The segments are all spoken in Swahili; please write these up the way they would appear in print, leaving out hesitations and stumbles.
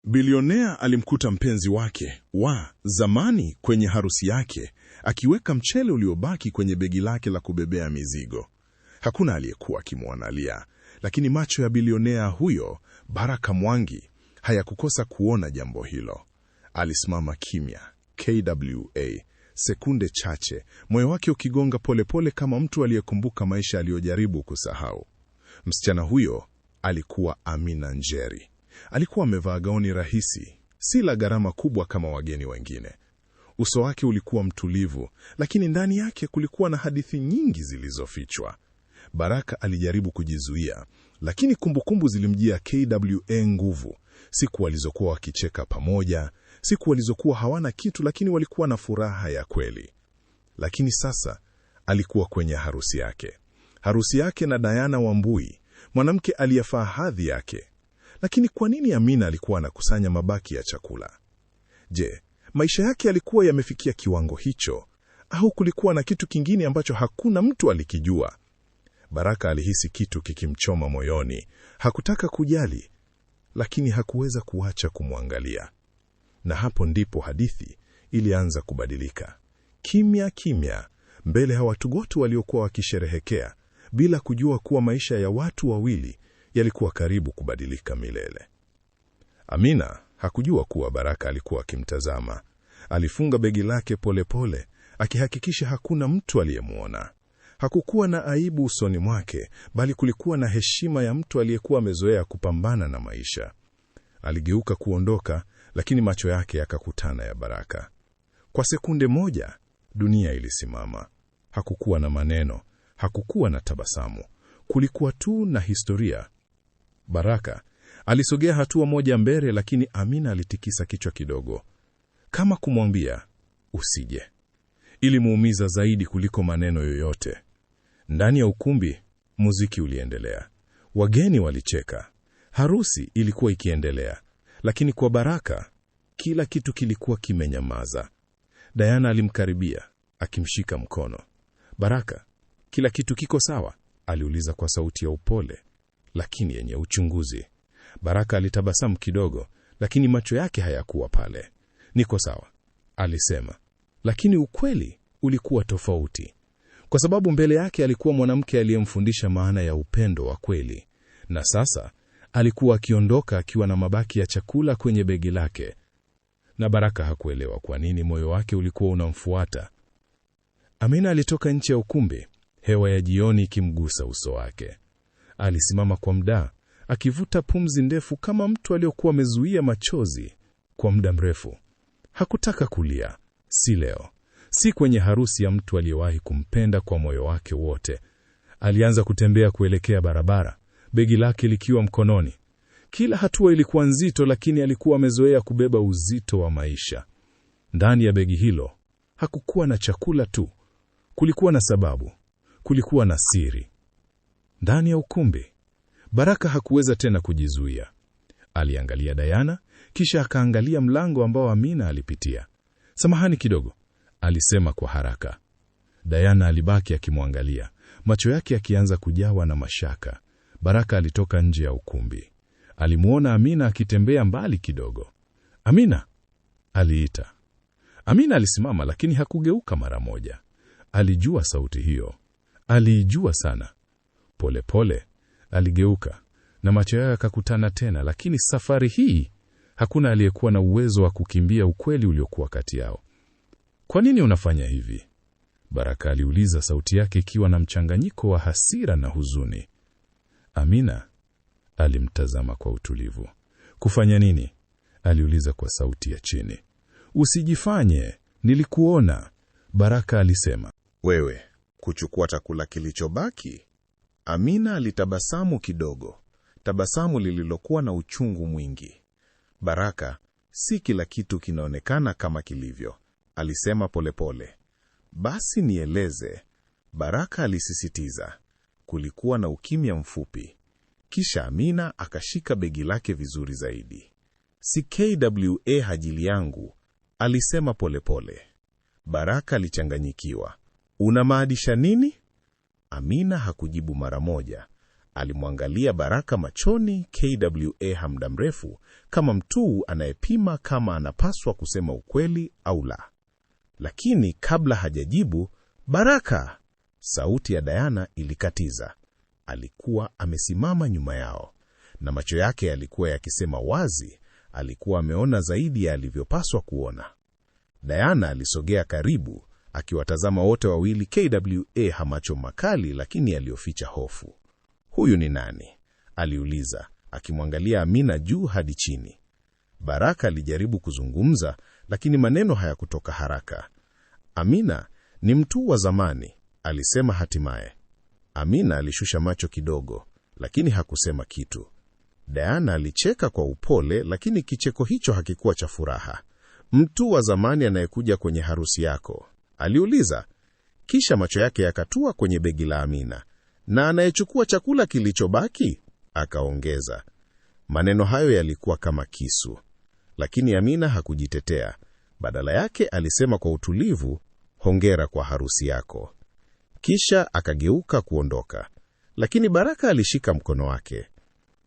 Bilionea alimkuta mpenzi wake wa zamani kwenye harusi yake, akiweka mchele uliobaki kwenye begi lake la kubebea mizigo. Hakuna aliyekuwa akimwangalia, lakini macho ya bilionea huyo, Baraka Mwangi, hayakukosa kuona jambo hilo. Alisimama kimya, KWA, sekunde chache, moyo wake ukigonga polepole kama mtu aliyekumbuka maisha aliyojaribu kusahau. Msichana huyo alikuwa Amina Njeri. Alikuwa amevaa gauni rahisi, si la gharama kubwa kama wageni wengine. Uso wake ulikuwa mtulivu, lakini ndani yake kulikuwa na hadithi nyingi zilizofichwa. Baraka alijaribu kujizuia, lakini kumbukumbu zilimjia KWA nguvu. Siku walizokuwa wakicheka pamoja, siku walizokuwa hawana kitu lakini walikuwa na furaha ya kweli. Lakini sasa alikuwa kwenye harusi yake. Harusi yake na Diana Wambui, mwanamke aliyefaa hadhi yake. Lakini kwa nini Amina alikuwa anakusanya mabaki ya chakula? Je, maisha yake yalikuwa yamefikia kiwango hicho, au kulikuwa na kitu kingine ambacho hakuna mtu alikijua? Baraka alihisi kitu kikimchoma moyoni. Hakutaka kujali, lakini hakuweza kuacha kumwangalia. Na hapo ndipo hadithi ilianza kubadilika. Kimya kimya, mbele ya watu wote waliokuwa wakisherehekea, bila kujua kuwa maisha ya watu wawili yalikuwa karibu kubadilika milele. Amina hakujua kuwa Baraka alikuwa akimtazama. Alifunga begi lake polepole, akihakikisha hakuna mtu aliyemwona. Hakukuwa na aibu usoni mwake, bali kulikuwa na heshima ya mtu aliyekuwa amezoea kupambana na maisha. Aligeuka kuondoka, lakini macho yake yakakutana ya Baraka. Kwa sekunde moja, dunia ilisimama. Hakukuwa na maneno, hakukuwa na tabasamu. Kulikuwa tu na historia. Baraka alisogea hatua moja mbele, lakini Amina alitikisa kichwa kidogo, kama kumwambia usije. Ilimuumiza zaidi kuliko maneno yoyote. Ndani ya ukumbi, muziki uliendelea. Wageni walicheka. Harusi ilikuwa ikiendelea. Lakini kwa Baraka, kila kitu kilikuwa kimenyamaza. Diana alimkaribia, akimshika mkono. Baraka, kila kitu kiko sawa? Aliuliza kwa sauti ya upole, lakini yenye uchunguzi. Baraka alitabasamu kidogo, lakini macho yake hayakuwa pale. Niko sawa, alisema. Lakini ukweli ulikuwa tofauti. Kwa sababu mbele yake alikuwa mwanamke aliyemfundisha maana ya upendo wa kweli. Na sasa alikuwa akiondoka akiwa na mabaki ya chakula kwenye begi lake. Na Baraka hakuelewa kwa nini moyo wake ulikuwa unamfuata. Amina alitoka nje ya ukumbi, hewa ya jioni ikimgusa uso wake. Alisimama kwa muda, akivuta pumzi ndefu kama mtu aliyokuwa amezuia machozi kwa muda mrefu. Hakutaka kulia, si leo, si kwenye harusi ya mtu aliyewahi kumpenda kwa moyo wake wote. Alianza kutembea kuelekea barabara, begi lake likiwa mkononi. Kila hatua ilikuwa nzito, lakini alikuwa amezoea kubeba uzito wa maisha. Ndani ya begi hilo hakukuwa na chakula tu, kulikuwa na sababu, kulikuwa na siri. Ndani ya ukumbi, Baraka hakuweza tena kujizuia. Aliangalia Diana, kisha akaangalia mlango ambao Amina alipitia. Samahani kidogo, alisema kwa haraka. Diana alibaki akimwangalia, macho yake yakianza kujawa na mashaka. Baraka alitoka nje ya ukumbi. Alimuona Amina akitembea mbali kidogo. Amina, aliita. Amina alisimama, lakini hakugeuka mara moja. Alijua sauti hiyo. Aliijua sana. Polepole aligeuka na macho yake yakakutana tena, lakini safari hii hakuna aliyekuwa na uwezo wa kukimbia ukweli uliokuwa kati yao. Kwa nini unafanya hivi? Baraka aliuliza, sauti yake ikiwa na mchanganyiko wa hasira na huzuni. Amina alimtazama kwa utulivu. Kufanya nini? Aliuliza kwa sauti ya chini. Usijifanye, nilikuona, Baraka alisema. Wewe, kuchukua chakula kilichobaki? Amina alitabasamu kidogo, tabasamu lililokuwa na uchungu mwingi. Baraka, si kila kitu kinaonekana kama kilivyo, alisema polepole. Basi nieleze, Baraka alisisitiza. Kulikuwa na ukimya mfupi. Kisha Amina akashika begi lake vizuri zaidi. Si KWA hajili yangu, alisema polepole. Baraka alichanganyikiwa. Unamaanisha nini? Amina hakujibu mara moja. Alimwangalia Baraka machoni KWA muda mrefu, kama mtu anayepima kama anapaswa kusema ukweli au la. Lakini kabla hajajibu, "Baraka!" sauti ya Diana ilikatiza. Alikuwa amesimama nyuma yao, na macho yake yalikuwa yakisema wazi, alikuwa ameona zaidi ya alivyopaswa kuona. Diana alisogea karibu, akiwatazama wote wawili KWA macho makali lakini yaliyoficha hofu. "Huyu ni nani?" aliuliza, akimwangalia Amina juu hadi chini. Baraka alijaribu kuzungumza, lakini maneno hayakutoka haraka. "Amina ni mtu wa zamani," alisema hatimaye. Amina alishusha macho kidogo, lakini hakusema kitu. Diana alicheka kwa upole, lakini kicheko hicho hakikuwa cha furaha. "Mtu wa zamani anayekuja kwenye harusi yako?" aliuliza. Kisha macho yake yakatua kwenye begi la Amina. "Na anayechukua chakula kilichobaki?" akaongeza. Maneno hayo yalikuwa kama kisu, lakini Amina hakujitetea. Badala yake alisema kwa utulivu, "Hongera kwa harusi yako." Kisha akageuka kuondoka, lakini Baraka alishika mkono wake.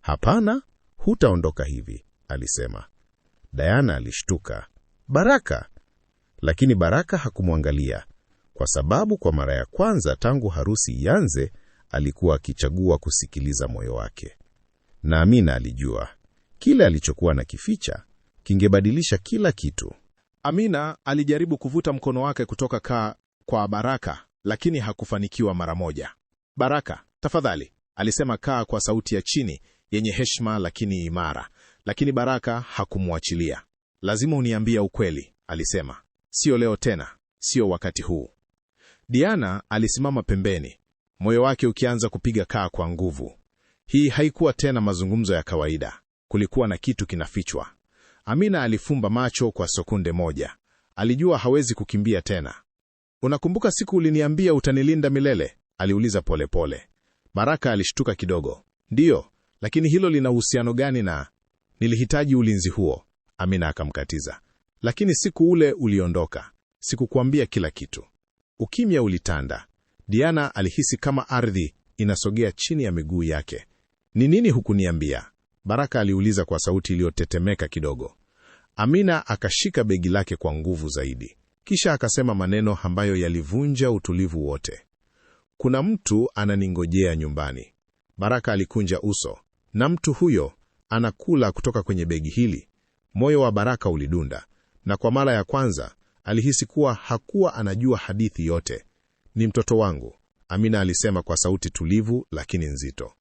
"Hapana, hutaondoka hivi," alisema. Diana alishtuka. "Baraka!" Lakini Baraka hakumwangalia, kwa sababu kwa mara ya kwanza tangu harusi ianze alikuwa akichagua kusikiliza moyo wake. Na Amina alijua kile alichokuwa na kificha kingebadilisha kila kitu. Amina alijaribu kuvuta mkono wake kutoka kwa Baraka, lakini hakufanikiwa mara moja. "Baraka, tafadhali," alisema kwa sauti ya chini yenye heshima lakini imara. Lakini Baraka hakumwachilia. "Lazima uniambie ukweli," alisema. "Sio leo tena, sio wakati huu." Diana alisimama pembeni, moyo wake ukianza kupiga kwa nguvu. Hii haikuwa tena mazungumzo ya kawaida. Kulikuwa na kitu kinafichwa. Amina alifumba macho kwa sekunde moja. Alijua hawezi kukimbia tena. "Unakumbuka siku uliniambia utanilinda milele?" aliuliza polepole. Baraka alishtuka kidogo. "Ndiyo, lakini hilo lina uhusiano gani na?" "Nilihitaji ulinzi huo," Amina akamkatiza. "Lakini siku ule uliondoka, sikukuambia kila kitu." Ukimya ulitanda. Diana alihisi kama ardhi inasogea chini ya miguu yake. "Ni nini hukuniambia?" Baraka aliuliza kwa sauti iliyotetemeka kidogo. Amina akashika begi lake kwa nguvu zaidi. Kisha akasema maneno ambayo yalivunja utulivu wote. "Kuna mtu ananingojea nyumbani." Baraka alikunja uso. "Na mtu huyo anakula kutoka kwenye begi hili." Moyo wa Baraka ulidunda, na kwa mara ya kwanza alihisi kuwa hakuwa anajua hadithi yote. "Ni mtoto wangu," Amina alisema kwa sauti tulivu lakini nzito.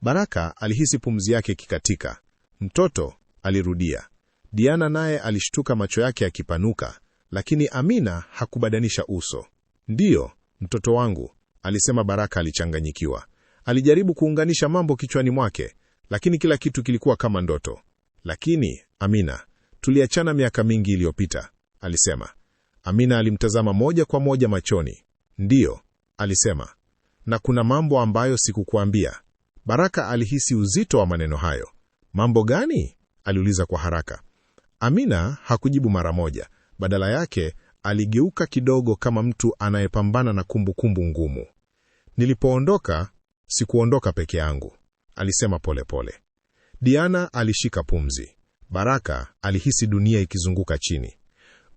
Baraka alihisi pumzi yake ikikatika. "Mtoto?" alirudia. Diana naye alishtuka, macho yake yakipanuka, lakini Amina hakubadilisha uso. "Ndiyo, mtoto wangu," alisema Baraka alichanganyikiwa. Alijaribu kuunganisha mambo kichwani mwake, lakini kila kitu kilikuwa kama ndoto. "Lakini, Amina, tuliachana miaka mingi iliyopita," alisema. Amina alimtazama moja kwa moja machoni. "Ndiyo," alisema. "Na kuna mambo ambayo sikukuambia." Baraka alihisi uzito wa maneno hayo. "Mambo gani?" aliuliza kwa haraka. Amina hakujibu mara moja. Badala yake, aligeuka kidogo kama mtu anayepambana na kumbukumbu ngumu. "Nilipoondoka, sikuondoka peke yangu," alisema polepole. Diana alishika pumzi. Baraka alihisi dunia ikizunguka chini.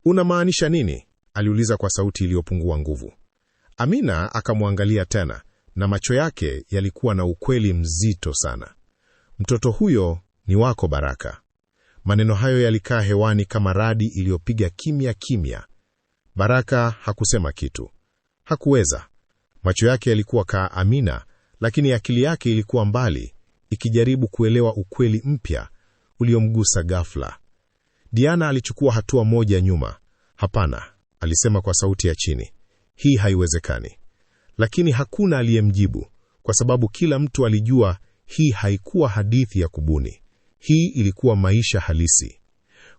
"Unamaanisha nini?" aliuliza kwa sauti iliyopungua nguvu. Amina akamwangalia tena, na macho yake yalikuwa na ukweli mzito sana. "Mtoto huyo ni wako, Baraka." Maneno hayo yalikaa hewani kama radi iliyopiga kimya kimya. Baraka hakusema kitu. Hakuweza. Macho yake yalikuwa kaa Amina, lakini akili yake ilikuwa mbali, ikijaribu kuelewa ukweli mpya uliomgusa ghafla. Diana alichukua hatua moja nyuma. "Hapana," alisema kwa sauti ya chini. "Hii haiwezekani." Lakini hakuna aliyemjibu, kwa sababu kila mtu alijua hii haikuwa hadithi ya kubuni. Hii ilikuwa maisha halisi.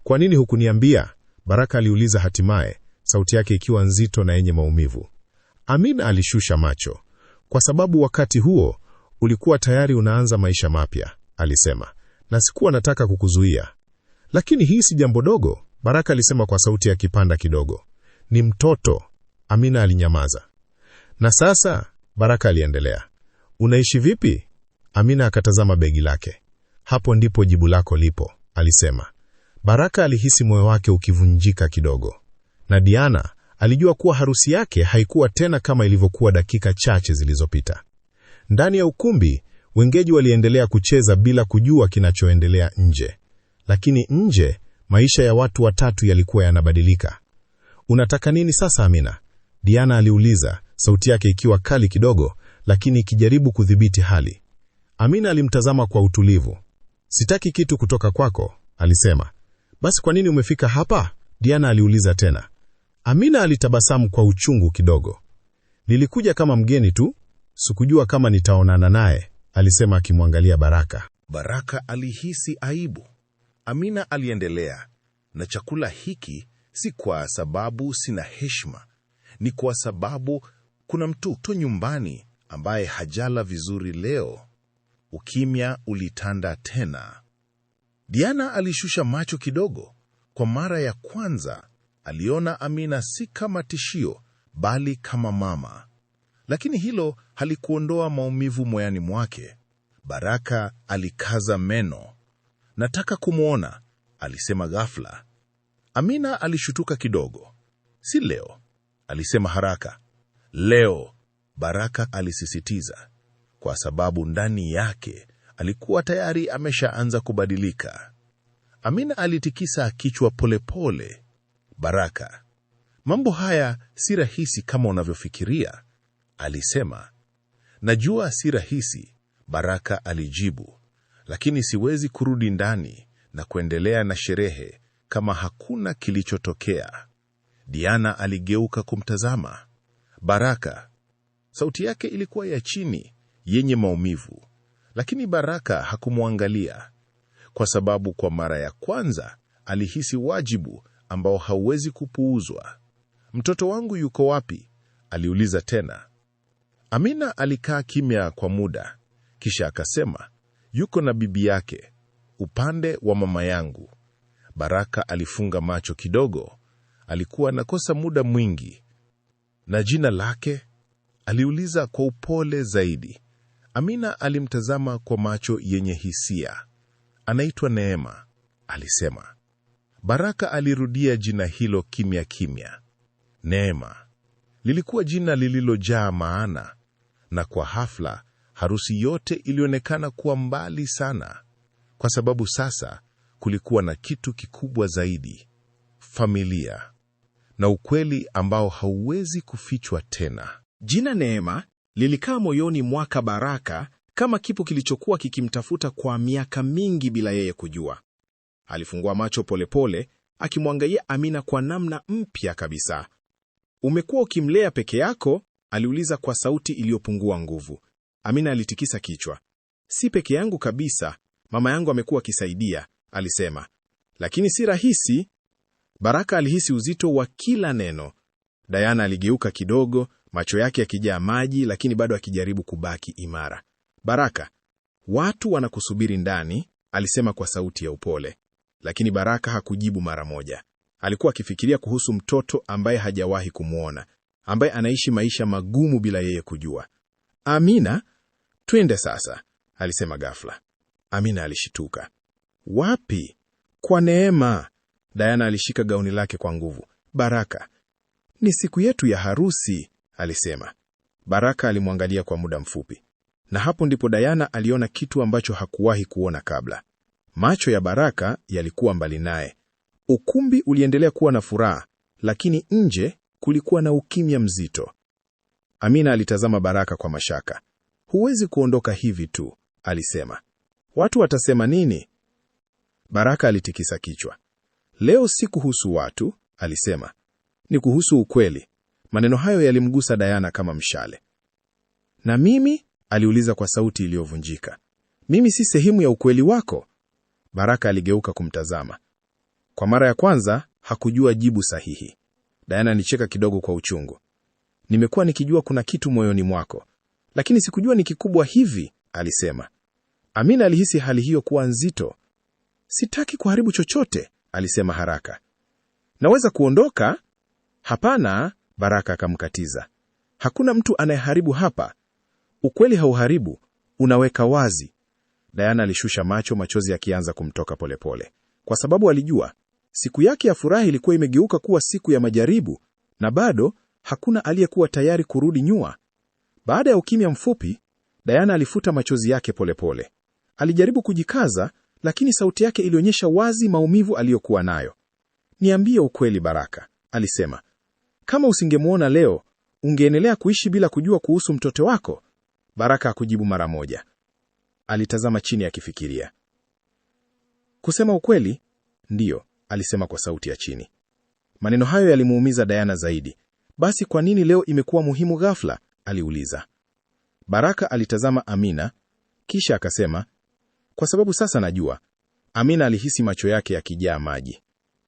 "Kwa nini hukuniambia?" Baraka aliuliza hatimaye, sauti yake ikiwa nzito na yenye maumivu. Amina alishusha macho. "Kwa sababu wakati huo ulikuwa tayari unaanza maisha mapya," alisema. "Na sikuwa nataka kukuzuia." "Lakini hii si jambo dogo," Baraka alisema kwa sauti ya kipanda kidogo. "Ni mtoto." Amina alinyamaza. "Na sasa?" Baraka aliendelea. "Unaishi vipi?" Amina akatazama begi lake. Hapo ndipo jibu lako lipo, alisema. Baraka alihisi moyo wake ukivunjika kidogo. Na Diana alijua kuwa harusi yake haikuwa tena kama ilivyokuwa dakika chache zilizopita. Ndani ya ukumbi, wengeji waliendelea kucheza bila kujua kinachoendelea nje. Lakini nje, maisha ya watu watatu yalikuwa yanabadilika. Unataka nini sasa, Amina? Diana aliuliza, sauti yake ikiwa kali kidogo, lakini ikijaribu kudhibiti hali. Amina alimtazama kwa utulivu. Sitaki kitu kutoka kwako, alisema. Basi kwa nini umefika hapa? Diana aliuliza tena. Amina alitabasamu kwa uchungu kidogo. Nilikuja kama mgeni tu, sikujua kama nitaonana naye, alisema akimwangalia Baraka. Baraka alihisi aibu. Amina aliendelea, na chakula hiki si kwa sababu sina heshima, ni kwa sababu kuna mtoto nyumbani ambaye hajala vizuri leo. Ukimya ulitanda tena. Diana alishusha macho kidogo. Kwa mara ya kwanza aliona Amina si kama tishio, bali kama mama. Lakini hilo halikuondoa maumivu moyoni mwake. Baraka alikaza meno. Nataka kumwona, alisema ghafla. Amina alishutuka kidogo. Si leo, alisema haraka. Leo, Baraka alisisitiza, kwa sababu ndani yake alikuwa tayari ameshaanza kubadilika. Amina alitikisa kichwa polepole. Baraka, mambo haya si rahisi kama unavyofikiria, alisema. Najua si rahisi, Baraka alijibu, lakini siwezi kurudi ndani na kuendelea na sherehe kama hakuna kilichotokea. Diana aligeuka kumtazama. Baraka, sauti yake ilikuwa ya chini, yenye maumivu, lakini Baraka hakumwangalia, kwa sababu kwa mara ya kwanza alihisi wajibu ambao hauwezi kupuuzwa. Mtoto wangu yuko wapi? Aliuliza tena. Amina alikaa kimya kwa muda, kisha akasema, yuko na bibi yake, upande wa mama yangu. Baraka alifunga macho kidogo. Alikuwa anakosa muda mwingi. Na jina lake? Aliuliza kwa upole zaidi. Amina alimtazama kwa macho yenye hisia. Anaitwa Neema, alisema. Baraka alirudia jina hilo kimya kimya. Neema. Lilikuwa jina lililojaa maana, na kwa hafla harusi yote ilionekana kuwa mbali sana, kwa sababu sasa kulikuwa na kitu kikubwa zaidi: familia, na ukweli ambao hauwezi kufichwa tena. Jina Neema lilikaa moyoni mwaka Baraka kama kipu kilichokuwa kikimtafuta kwa miaka mingi bila yeye kujua. Alifungua macho polepole, akimwangalia Amina kwa namna mpya kabisa. Umekuwa ukimlea peke yako? Aliuliza kwa sauti iliyopungua nguvu. Amina alitikisa kichwa. Si peke yangu kabisa, mama yangu amekuwa akisaidia, alisema. Lakini si rahisi. Baraka alihisi uzito wa kila neno. Diana aligeuka kidogo, macho yake yakijaa maji, lakini bado akijaribu kubaki imara. Baraka, watu wanakusubiri ndani, alisema kwa sauti ya upole. Lakini Baraka hakujibu mara moja. Alikuwa akifikiria kuhusu mtoto ambaye hajawahi kumwona, ambaye anaishi maisha magumu bila yeye kujua. Amina, twende sasa, alisema ghafla. Amina alishituka. Wapi? Kwa Neema. Diana alishika gauni lake kwa nguvu. Baraka, ni siku yetu ya harusi, alisema. Baraka alimwangalia kwa muda mfupi. Na hapo ndipo Diana aliona kitu ambacho hakuwahi kuona kabla. Macho ya Baraka yalikuwa mbali naye. Ukumbi uliendelea kuwa na furaha, lakini nje kulikuwa na ukimya mzito. Amina alitazama Baraka kwa mashaka. Huwezi kuondoka hivi tu, alisema. Watu watasema nini? Baraka alitikisa kichwa. Leo si kuhusu watu, alisema. Ni kuhusu ukweli. Maneno hayo yalimgusa Diana kama mshale. Na mimi? Aliuliza kwa sauti iliyovunjika. Mimi si sehemu ya ukweli wako? Baraka aligeuka kumtazama. Kwa mara ya kwanza hakujua jibu sahihi. Diana alicheka kidogo kwa uchungu. Nimekuwa nikijua kuna kitu moyoni mwako, lakini sikujua ni kikubwa hivi, alisema. Amina alihisi hali hiyo kuwa nzito. Sitaki kuharibu chochote, alisema haraka. Naweza kuondoka? Hapana, Baraka akamkatiza. Hakuna mtu anayeharibu hapa. Ukweli hauharibu, unaweka wazi. Diana alishusha macho, machozi yakianza kumtoka polepole, kwa sababu alijua siku yake ya furaha ilikuwa imegeuka kuwa siku ya majaribu, na bado hakuna aliyekuwa tayari kurudi nyuma. Baada ya ukimya mfupi, Diana alifuta machozi yake polepole. Alijaribu kujikaza, lakini sauti yake ilionyesha wazi maumivu aliyokuwa nayo. "Niambie ukweli, Baraka," alisema. "Kama usingemwona leo, ungeendelea kuishi bila kujua kuhusu mtoto wako?" Baraka hakujibu mara moja. Alitazama chini akifikiria. "Kusema ukweli, ndiyo," alisema kwa sauti ya chini. Maneno hayo yalimuumiza Diana zaidi. "Basi kwa nini leo imekuwa muhimu ghafla?" aliuliza. Baraka alitazama Amina, kisha akasema, "Kwa sababu sasa najua." Amina alihisi macho yake yakijaa maji.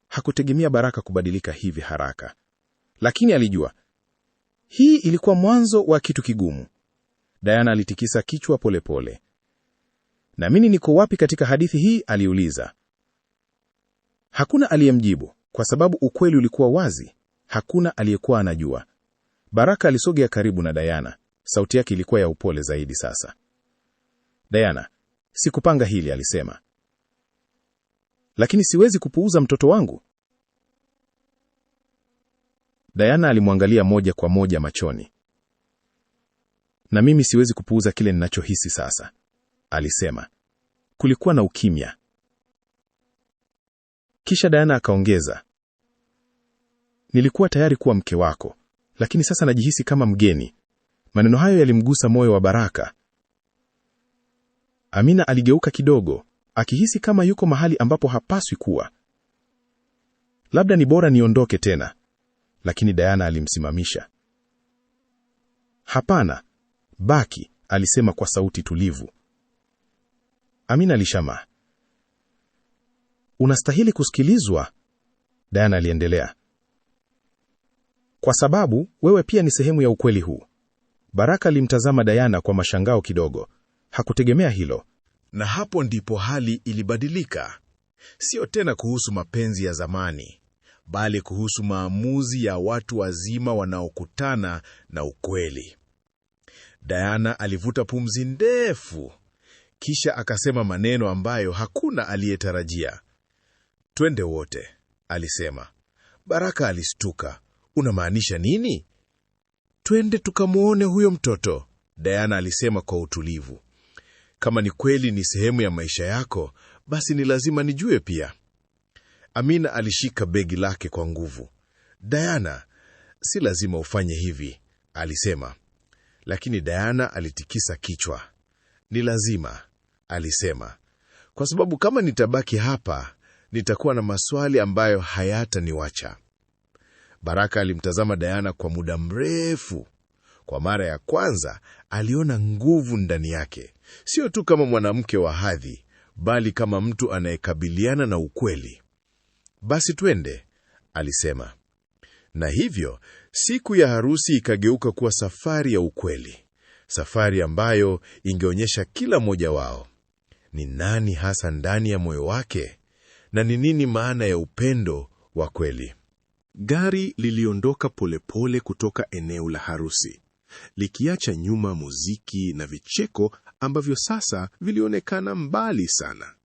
Hakutegemea Baraka kubadilika hivi haraka, lakini alijua hii ilikuwa mwanzo wa kitu kigumu. Diana alitikisa kichwa polepole. "Na mimi niko wapi katika hadithi hii?" aliuliza. Hakuna aliyemjibu, kwa sababu ukweli ulikuwa wazi. Hakuna aliyekuwa anajua. Baraka alisogea karibu na Diana. Sauti yake ilikuwa ya upole zaidi sasa. "Diana, sikupanga hili," alisema. "Lakini siwezi kupuuza mtoto wangu." Diana alimwangalia moja kwa moja machoni. "Na mimi siwezi kupuuza kile ninachohisi sasa," alisema. Kulikuwa na ukimya. Kisha Diana akaongeza, "Nilikuwa tayari kuwa mke wako, lakini sasa najihisi kama mgeni." Maneno hayo yalimgusa moyo wa Baraka. Amina aligeuka kidogo, akihisi kama yuko mahali ambapo hapaswi kuwa. "Labda ni bora niondoke tena." Lakini Diana alimsimamisha. "Hapana, baki," alisema kwa sauti tulivu. Amina alishamaa. "Unastahili kusikilizwa," Diana aliendelea. "Kwa sababu wewe pia ni sehemu ya ukweli huu." Baraka alimtazama Diana kwa mashangao kidogo. Hakutegemea hilo. Na hapo ndipo hali ilibadilika. Sio tena kuhusu mapenzi ya zamani, bali kuhusu maamuzi ya watu wazima wanaokutana na ukweli. Diana alivuta pumzi ndefu, kisha akasema maneno ambayo hakuna aliyetarajia. "Twende wote," alisema. Baraka alistuka. "Unamaanisha nini?" "Twende tukamwone huyo mtoto," Diana alisema kwa utulivu. "Kama ni kweli ni sehemu ya maisha yako, basi ni lazima nijue pia." Amina alishika begi lake kwa nguvu. "Diana, si lazima ufanye hivi," alisema. Lakini Diana alitikisa kichwa. "Ni lazima," alisema. "Kwa sababu kama nitabaki hapa, nitakuwa na maswali ambayo hayataniwacha." Baraka alimtazama Diana kwa muda mrefu. Kwa mara ya kwanza, aliona nguvu ndani yake. Sio tu kama mwanamke wa hadhi, bali kama mtu anayekabiliana na ukweli. "Basi twende," alisema. Na hivyo, siku ya harusi ikageuka kuwa safari ya ukweli. Safari ambayo ingeonyesha kila mmoja wao ni nani hasa ndani ya moyo wake, na ni nini maana ya upendo wa kweli. Gari liliondoka polepole kutoka eneo la harusi, likiacha nyuma muziki na vicheko ambavyo sasa vilionekana mbali sana.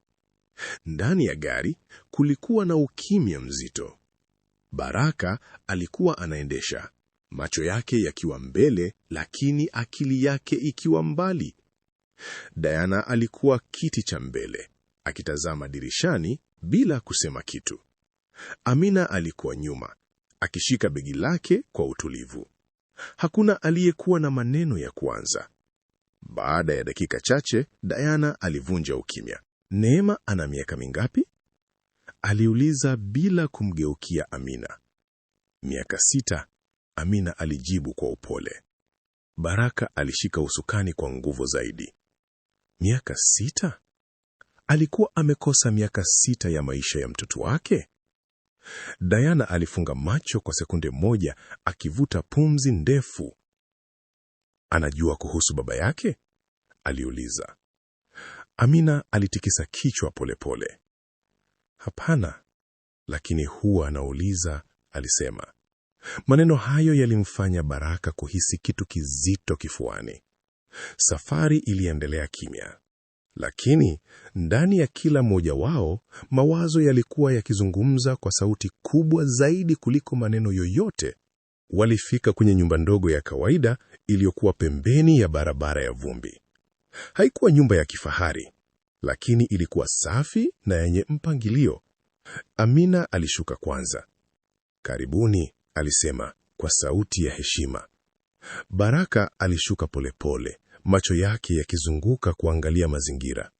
Ndani ya gari kulikuwa na ukimya mzito. Baraka alikuwa anaendesha, macho yake yakiwa mbele, lakini akili yake ikiwa mbali. Diana alikuwa kiti cha mbele, akitazama dirishani bila kusema kitu. Amina alikuwa nyuma, akishika begi lake kwa utulivu. Hakuna aliyekuwa na maneno ya kuanza. Baada ya dakika chache, Diana alivunja ukimya. "Neema ana miaka mingapi?" aliuliza bila kumgeukia Amina. "Miaka 6, Amina alijibu kwa upole. Baraka alishika usukani kwa nguvu zaidi. Miaka 6? Alikuwa amekosa miaka 6 ya maisha ya mtoto wake? Diana alifunga macho kwa sekunde moja, akivuta pumzi ndefu. "Anajua kuhusu baba yake?" aliuliza. Amina alitikisa kichwa polepole. "Hapana, lakini huwa anauliza," alisema. Maneno hayo yalimfanya Baraka kuhisi kitu kizito kifuani. Safari iliendelea kimya. Lakini ndani ya kila mmoja wao, mawazo yalikuwa yakizungumza kwa sauti kubwa zaidi kuliko maneno yoyote. Walifika kwenye nyumba ndogo ya kawaida iliyokuwa pembeni ya barabara ya vumbi. Haikuwa nyumba ya kifahari, lakini ilikuwa safi na yenye mpangilio. Amina alishuka kwanza. "Karibuni," alisema kwa sauti ya heshima. Baraka alishuka polepole, macho yake yakizunguka kuangalia mazingira.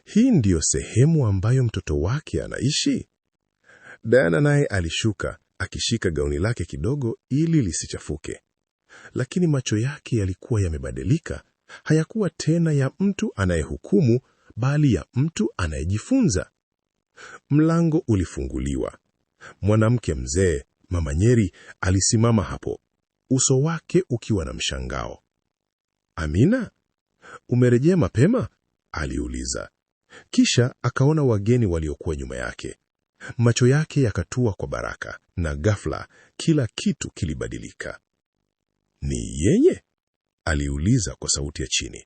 Hii ndiyo sehemu ambayo mtoto wake anaishi? Diana naye alishuka, akishika gauni lake kidogo ili lisichafuke. Lakini macho yake yalikuwa yamebadilika. Hayakuwa tena ya mtu anayehukumu, bali ya mtu anayejifunza. Mlango ulifunguliwa. Mwanamke mzee, Mama Nyeri, alisimama hapo, uso wake ukiwa na mshangao. "Amina, umerejea mapema?" aliuliza. Kisha akaona wageni waliokuwa nyuma yake. Macho yake yakatua kwa Baraka, na ghafla kila kitu kilibadilika. "Ni yeye?" aliuliza kwa sauti ya chini.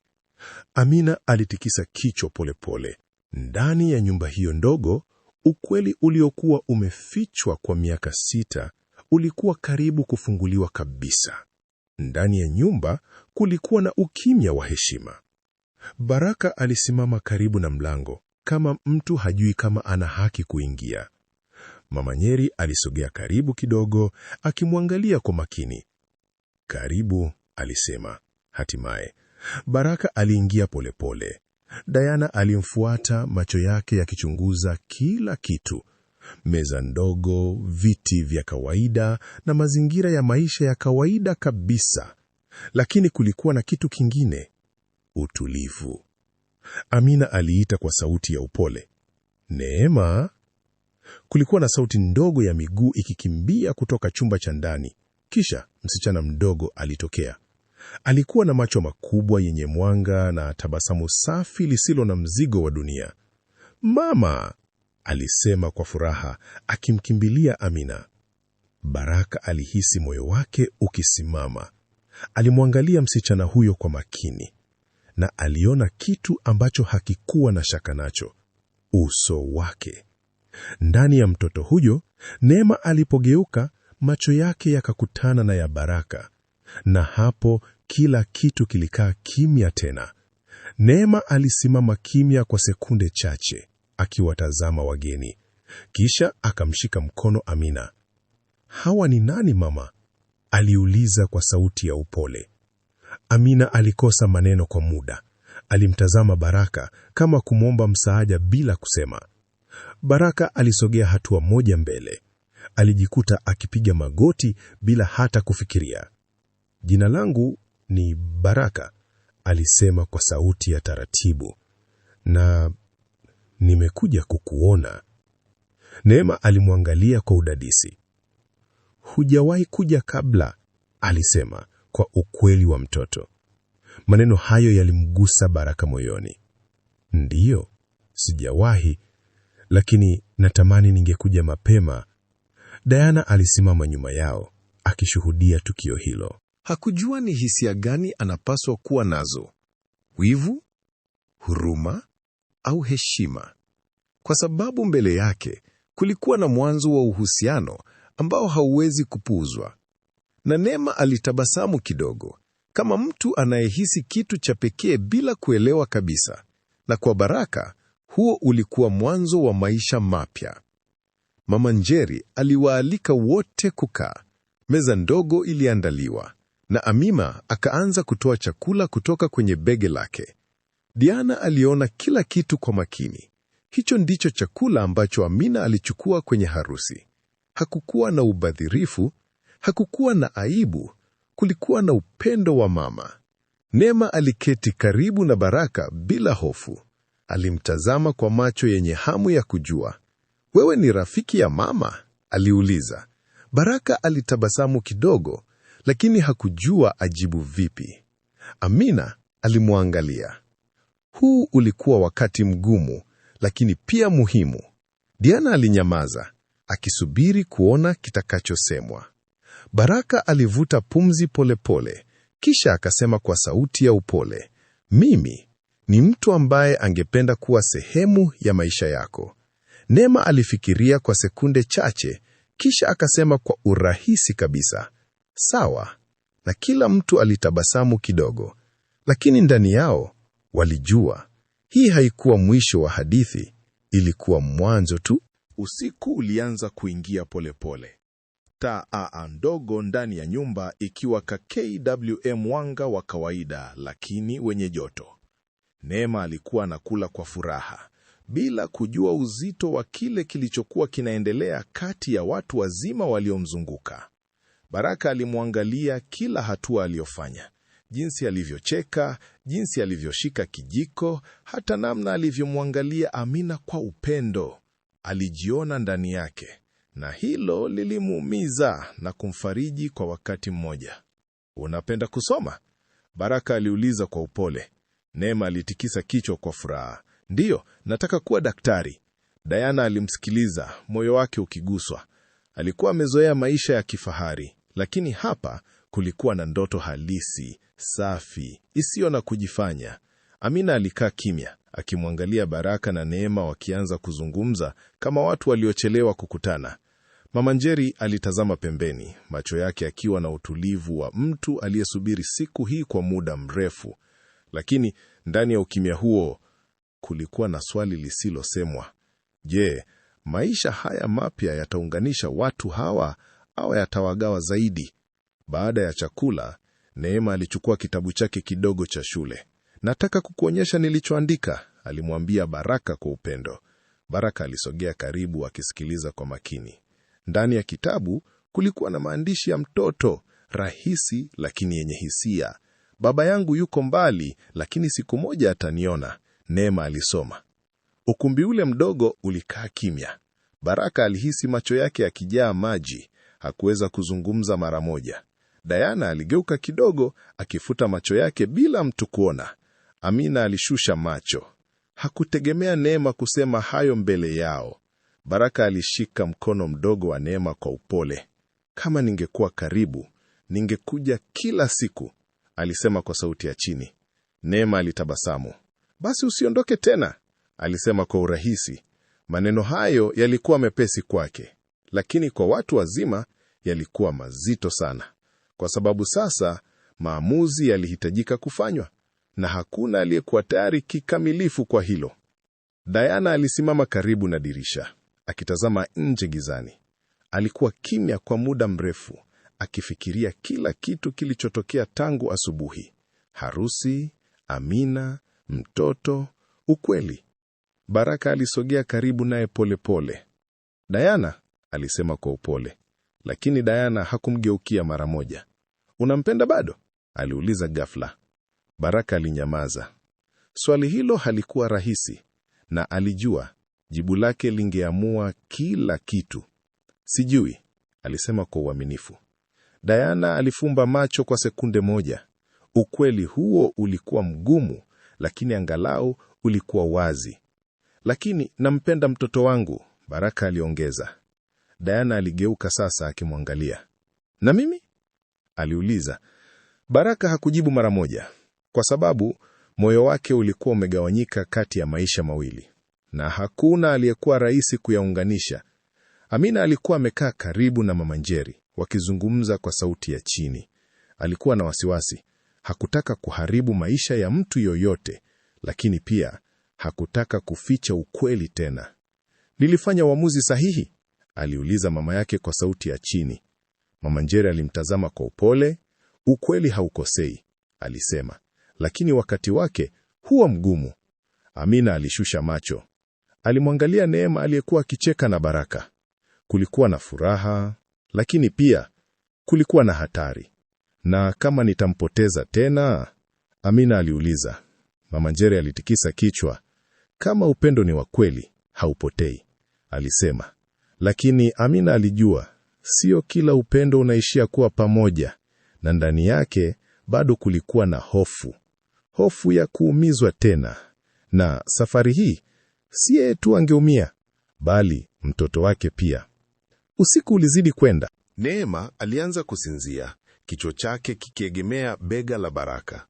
Amina alitikisa kichwa polepole. Ndani ya nyumba hiyo ndogo, ukweli uliokuwa umefichwa kwa miaka 6 ulikuwa karibu kufunguliwa kabisa. Ndani ya nyumba kulikuwa na ukimya wa heshima. Baraka alisimama karibu na mlango, kama mtu hajui kama ana haki kuingia. Mama Nyeri alisogea karibu kidogo, akimwangalia kwa makini. "Karibu," alisema. Hatimaye Baraka aliingia polepole. Diana alimfuata, macho yake yakichunguza kila kitu: meza ndogo, viti vya kawaida na mazingira ya maisha ya kawaida kabisa. Lakini kulikuwa na kitu kingine: utulivu. Amina aliita kwa sauti ya upole, "Neema." Kulikuwa na sauti ndogo ya miguu ikikimbia kutoka chumba cha ndani. Kisha msichana mdogo alitokea. Alikuwa na macho makubwa yenye mwanga na tabasamu safi lisilo na mzigo wa dunia. "Mama," alisema kwa furaha, akimkimbilia Amina. Baraka alihisi moyo wake ukisimama. Alimwangalia msichana huyo kwa makini, na aliona kitu ambacho hakikuwa na shaka nacho: uso wake. Ndani ya mtoto huyo, Neema alipogeuka, macho yake yakakutana na ya Baraka, na hapo kila kitu kilikaa kimya tena. Neema alisimama kimya kwa sekunde chache, akiwatazama wageni. Kisha akamshika mkono Amina. "Hawa ni nani, mama?" aliuliza kwa sauti ya upole. Amina alikosa maneno kwa muda. Alimtazama Baraka kama kumwomba msaada bila kusema. Baraka alisogea hatua moja mbele. Alijikuta akipiga magoti bila hata kufikiria. "Jina langu ni Baraka," alisema kwa sauti ya taratibu, "na nimekuja kukuona." Neema alimwangalia kwa udadisi. "Hujawahi kuja kabla," alisema kwa ukweli wa mtoto. Maneno hayo yalimgusa Baraka moyoni. "Ndiyo, sijawahi, lakini natamani ningekuja mapema." Diana alisimama nyuma yao, akishuhudia tukio hilo. Hakujua ni hisia gani anapaswa kuwa nazo: wivu, huruma au heshima, kwa sababu mbele yake kulikuwa na mwanzo wa uhusiano ambao hauwezi kupuuzwa. Na Neema alitabasamu kidogo, kama mtu anayehisi kitu cha pekee bila kuelewa kabisa. Na kwa Baraka, huo ulikuwa mwanzo wa maisha mapya. Mama Njeri aliwaalika wote kukaa. Meza ndogo iliandaliwa, na Amina akaanza kutoa chakula kutoka kwenye begi lake. Diana aliona kila kitu kwa makini. Hicho ndicho chakula ambacho Amina alichukua kwenye harusi. Hakukuwa na ubadhirifu, hakukuwa na aibu, kulikuwa na upendo wa mama. Neema aliketi karibu na Baraka bila hofu. Alimtazama kwa macho yenye hamu ya kujua. "Wewe ni rafiki ya mama?" aliuliza. Baraka alitabasamu kidogo, lakini hakujua ajibu vipi. Amina alimwangalia. Huu ulikuwa wakati mgumu, lakini pia muhimu. Diana alinyamaza, akisubiri kuona kitakachosemwa. Baraka alivuta pumzi polepole, Kisha akasema kwa sauti ya upole, mimi ni mtu ambaye angependa kuwa sehemu ya maisha yako. Neema alifikiria kwa sekunde chache, kisha akasema kwa urahisi kabisa, sawa. Na kila mtu alitabasamu kidogo, lakini ndani yao walijua hii haikuwa mwisho wa hadithi, ilikuwa mwanzo tu. Usiku ulianza kuingia polepole. Taa ndogo ndani ya nyumba ikiwaka KWM, mwanga wa kawaida lakini wenye joto. Neema alikuwa anakula kwa furaha, bila kujua uzito wa kile kilichokuwa kinaendelea kati ya watu wazima waliomzunguka. Baraka alimwangalia kila hatua aliyofanya, jinsi alivyocheka, jinsi alivyoshika kijiko, hata namna alivyomwangalia Amina kwa upendo. Alijiona ndani yake, na hilo lilimuumiza na kumfariji kwa wakati mmoja. Unapenda kusoma? Baraka aliuliza kwa upole. Neema alitikisa kichwa kwa furaha. Ndiyo, nataka kuwa daktari. Diana alimsikiliza, moyo wake ukiguswa. Alikuwa amezoea maisha ya kifahari, lakini hapa kulikuwa na ndoto halisi, safi, isiyo na kujifanya. Amina alikaa kimya, akimwangalia Baraka na Neema wakianza kuzungumza kama watu waliochelewa kukutana. Mama Njeri alitazama pembeni, macho yake akiwa na utulivu wa mtu aliyesubiri siku hii kwa muda mrefu. Lakini ndani ya ukimya huo kulikuwa na swali lisilosemwa. Je, maisha haya mapya yataunganisha watu hawa au yatawagawa zaidi? Baada ya chakula, Neema alichukua kitabu chake kidogo cha shule. Nataka kukuonyesha nilichoandika, alimwambia Baraka kwa upendo. Baraka alisogea karibu akisikiliza kwa makini. Ndani ya kitabu kulikuwa na maandishi ya mtoto, rahisi lakini yenye hisia. Baba yangu yuko mbali, lakini siku moja ataniona, Neema alisoma. Ukumbi ule mdogo ulikaa kimya. Baraka alihisi macho yake yakijaa maji. Hakuweza kuzungumza mara moja. Diana aligeuka kidogo, akifuta macho yake bila mtu kuona. Amina alishusha macho. Hakutegemea Neema kusema hayo mbele yao. Baraka alishika mkono mdogo wa Neema kwa upole. Kama ningekuwa karibu, ningekuja kila siku, alisema kwa sauti ya chini. Neema alitabasamu. Basi usiondoke tena, alisema kwa urahisi. Maneno hayo yalikuwa mepesi kwake, lakini kwa watu wazima yalikuwa mazito sana, kwa sababu sasa maamuzi yalihitajika kufanywa, na hakuna aliyekuwa tayari kikamilifu kwa hilo. Diana alisimama karibu na dirisha, akitazama nje gizani. Alikuwa kimya kwa muda mrefu, akifikiria kila kitu kilichotokea tangu asubuhi. Harusi, Amina, mtoto, ukweli. Baraka alisogea karibu naye polepole. Diana, alisema kwa upole, lakini Diana hakumgeukia mara moja. Unampenda bado? Aliuliza ghafla. Baraka alinyamaza. Swali hilo halikuwa rahisi, na alijua jibu lake lingeamua kila kitu. Sijui, alisema kwa uaminifu. Diana alifumba macho kwa sekunde moja. Ukweli huo ulikuwa mgumu, lakini angalau ulikuwa wazi. Lakini nampenda mtoto wangu, Baraka aliongeza. Diana aligeuka sasa akimwangalia. Na mimi? Aliuliza. Baraka hakujibu mara moja, kwa sababu moyo wake ulikuwa umegawanyika kati ya maisha mawili, na hakuna aliyekuwa rahisi kuyaunganisha. Amina alikuwa amekaa karibu na Mama Njeri, wakizungumza kwa sauti ya chini. Alikuwa na wasiwasi. Hakutaka kuharibu maisha ya mtu yoyote, lakini pia hakutaka kuficha ukweli tena. Nilifanya uamuzi sahihi? Aliuliza mama yake kwa sauti ya chini. Mama Njeri alimtazama kwa upole. Ukweli haukosei, alisema, lakini wakati wake huwa mgumu. Amina alishusha macho. Alimwangalia Neema aliyekuwa akicheka na Baraka. Kulikuwa na furaha, lakini pia kulikuwa na hatari. Na kama nitampoteza tena? Amina aliuliza. Mama Njeri alitikisa kichwa. Kama upendo ni wa kweli, haupotei, alisema. Lakini Amina alijua, sio kila upendo unaishia kuwa pamoja, na ndani yake bado kulikuwa na hofu. Hofu ya kuumizwa tena. Na safari hii, si yeye tu angeumia, bali mtoto wake pia. Usiku ulizidi kwenda. Neema alianza kusinzia, kichwa chake kikiegemea bega la Baraka.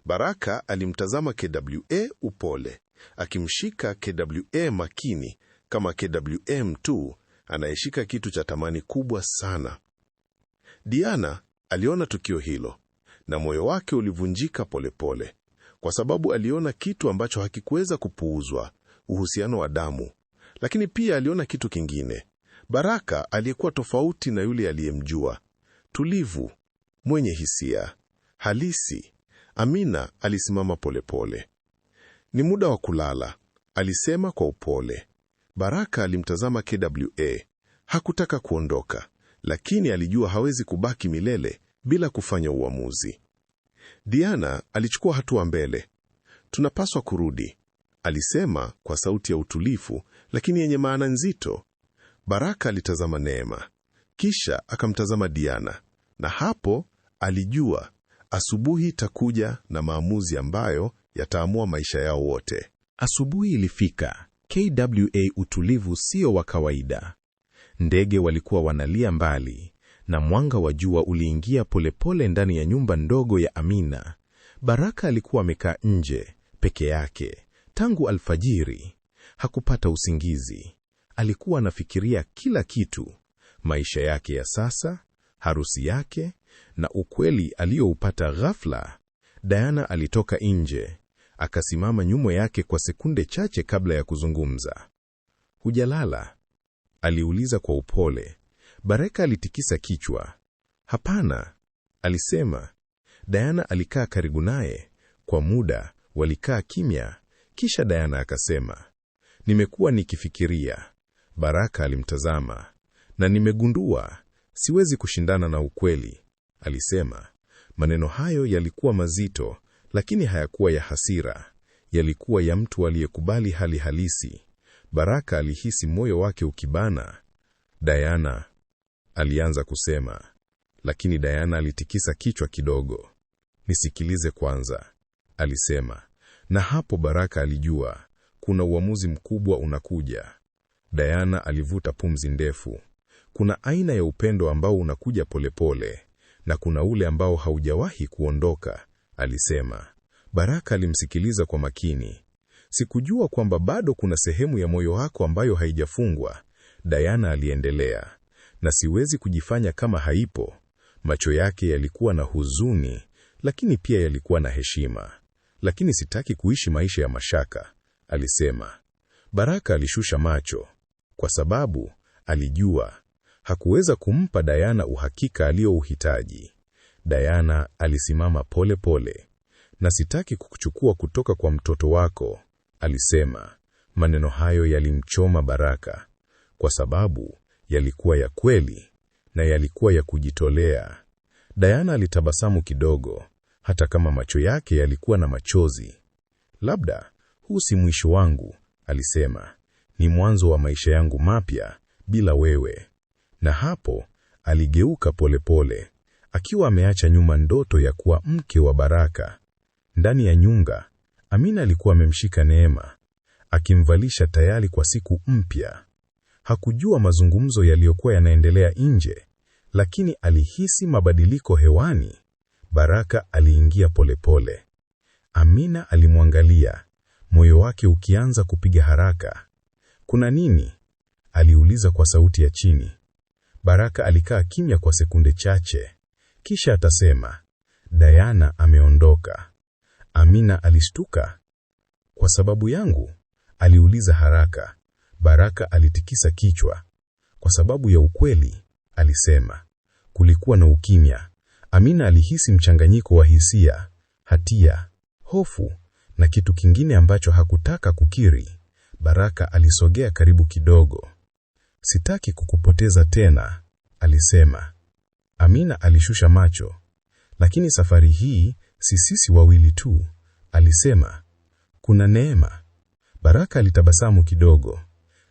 Baraka alimtazama KWA upole, akimshika KWA makini kama KWA mtu anayeshika kitu cha thamani kubwa sana. Diana aliona tukio hilo na moyo wake ulivunjika polepole, kwa sababu aliona kitu ambacho hakikuweza kupuuzwa, uhusiano wa damu. Lakini pia aliona kitu kingine, Baraka aliyekuwa tofauti na yule aliyemjua, tulivu, mwenye hisia halisi. Amina alisimama polepole. Ni muda wa kulala, alisema kwa upole. Baraka alimtazama KWA. Hakutaka kuondoka, lakini alijua hawezi kubaki milele bila kufanya uamuzi. Diana alichukua hatua mbele. Tunapaswa kurudi, alisema kwa sauti ya utulivu lakini yenye maana nzito. Baraka alitazama Neema, kisha akamtazama Diana, na hapo alijua asubuhi itakuja na maamuzi ambayo yataamua maisha yao wote. Asubuhi ilifika. KWA utulivu sio wa kawaida. Ndege walikuwa wanalia mbali, na mwanga wa jua uliingia polepole ndani ya nyumba ndogo ya Amina. Baraka alikuwa amekaa nje peke yake tangu alfajiri. Hakupata usingizi. Alikuwa anafikiria kila kitu: maisha yake ya sasa, harusi yake, na ukweli alioupata ghafla. Diana alitoka nje, akasimama nyuma yake kwa sekunde chache kabla ya kuzungumza. "Hujalala?" aliuliza kwa upole. Baraka alitikisa kichwa. "Hapana," alisema. Diana alikaa karibu naye. Kwa muda walikaa kimya, kisha Diana akasema, "Nimekuwa nikifikiria." Baraka alimtazama. "Na nimegundua siwezi kushindana na ukweli," alisema. Maneno hayo yalikuwa mazito, lakini hayakuwa ya hasira. Yalikuwa ya mtu aliyekubali hali halisi. Baraka alihisi moyo wake ukibana. "Diana," alianza kusema, lakini Diana alitikisa kichwa kidogo. "Nisikilize kwanza," alisema. Na hapo Baraka alijua kuna uamuzi mkubwa unakuja. Diana alivuta pumzi ndefu. Kuna aina ya upendo ambao unakuja polepole, na kuna ule ambao haujawahi kuondoka, alisema. Baraka alimsikiliza kwa makini. "Sikujua kwamba bado kuna sehemu ya moyo wako ambayo haijafungwa," Diana aliendelea. "Na siwezi kujifanya kama haipo." Macho yake yalikuwa na huzuni, lakini pia yalikuwa na heshima. "Lakini sitaki kuishi maisha ya mashaka," alisema. Baraka alishusha macho, kwa sababu alijua hakuweza kumpa Diana uhakika aliyouhitaji. Diana alisimama pole pole. "Na sitaki kukuchukua kutoka kwa mtoto wako," alisema. Maneno hayo yalimchoma Baraka, kwa sababu yalikuwa ya kweli na yalikuwa ya kujitolea. Diana alitabasamu kidogo, hata kama macho yake yalikuwa na machozi. "Labda huu si mwisho wangu," alisema. "Ni mwanzo wa maisha yangu mapya bila wewe." Na hapo aligeuka polepole, akiwa ameacha nyuma ndoto ya kuwa mke wa Baraka. Ndani ya nyumba, Amina alikuwa amemshika Neema, akimvalisha tayari kwa siku mpya. Hakujua mazungumzo yaliyokuwa yanaendelea nje, lakini alihisi mabadiliko hewani. Baraka aliingia polepole. Amina alimwangalia, moyo wake ukianza kupiga haraka. "Kuna nini?" aliuliza kwa sauti ya chini. Baraka alikaa kimya kwa sekunde chache, kisha atasema, "Diana ameondoka." Amina alishtuka. "Kwa sababu yangu?" aliuliza haraka. Baraka alitikisa kichwa. "Kwa sababu ya ukweli," alisema. Kulikuwa na ukimya. Amina alihisi mchanganyiko wa hisia, hatia, hofu na kitu kingine ambacho hakutaka kukiri. Baraka alisogea karibu kidogo. "Sitaki kukupoteza tena," alisema. Amina alishusha macho. "Lakini safari hii si sisi wawili tu," alisema. "Kuna Neema." Baraka alitabasamu kidogo.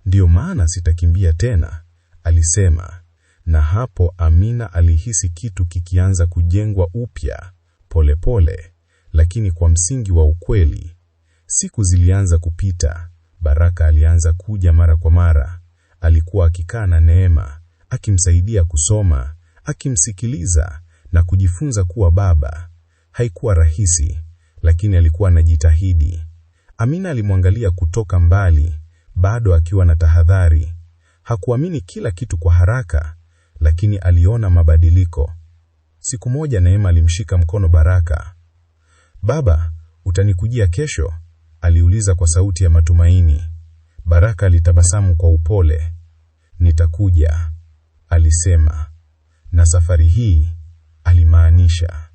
"Ndio maana sitakimbia tena," alisema. Na hapo Amina alihisi kitu kikianza kujengwa upya, polepole, lakini kwa msingi wa ukweli. Siku zilianza kupita. Baraka alianza kuja mara kwa mara. Alikuwa akikaa na Neema, akimsaidia kusoma, akimsikiliza na kujifunza kuwa baba. Haikuwa rahisi, lakini alikuwa anajitahidi. Amina alimwangalia kutoka mbali, bado akiwa na tahadhari. Hakuamini kila kitu kwa haraka, lakini aliona mabadiliko. Siku moja Neema alimshika mkono Baraka. "Baba, utanikujia kesho?" aliuliza kwa sauti ya matumaini. Baraka alitabasamu kwa upole. "Nitakuja," alisema. Na safari hii alimaanisha.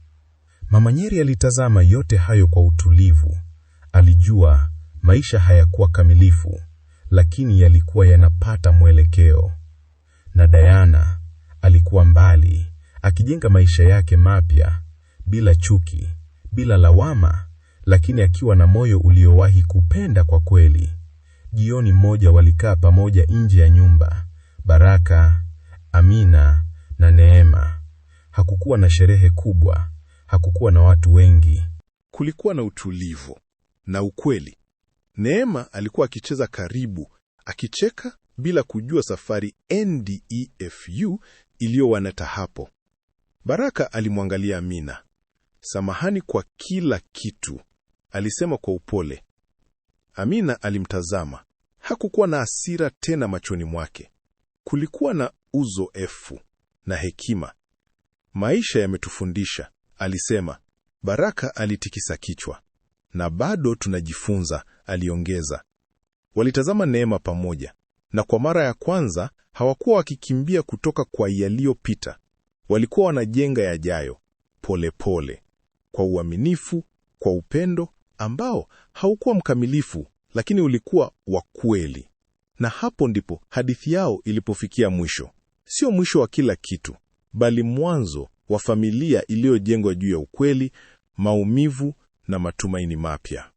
Mama Nyeri alitazama yote hayo kwa utulivu. Alijua maisha hayakuwa kamilifu, lakini yalikuwa yanapata mwelekeo. Na Diana alikuwa mbali, akijenga maisha yake mapya, bila chuki, bila lawama, lakini akiwa na moyo uliowahi kupenda kwa kweli. Jioni moja walikaa pamoja nje ya nyumba, Baraka, Amina na Neema. Hakukuwa na sherehe kubwa, hakukuwa na watu wengi. Kulikuwa na utulivu na ukweli. Neema alikuwa akicheza karibu, akicheka bila kujua safari NDEFU iliyowanata hapo. Baraka alimwangalia Amina. "Samahani kwa kila kitu," alisema kwa upole. Amina alimtazama. Hakukuwa na hasira tena machoni mwake. Kulikuwa na uzoefu na hekima. "Maisha yametufundisha," alisema. Baraka alitikisa kichwa. "Na bado tunajifunza," aliongeza. Walitazama Neema pamoja, na kwa mara ya kwanza hawakuwa wakikimbia kutoka kwa yaliyopita. Walikuwa wanajenga yajayo, polepole, kwa uaminifu, kwa upendo ambao haukuwa mkamilifu, lakini ulikuwa wa kweli. Na hapo ndipo hadithi yao ilipofikia mwisho. Sio mwisho wa kila kitu, bali mwanzo wa familia iliyojengwa juu ya ukweli, maumivu na matumaini mapya.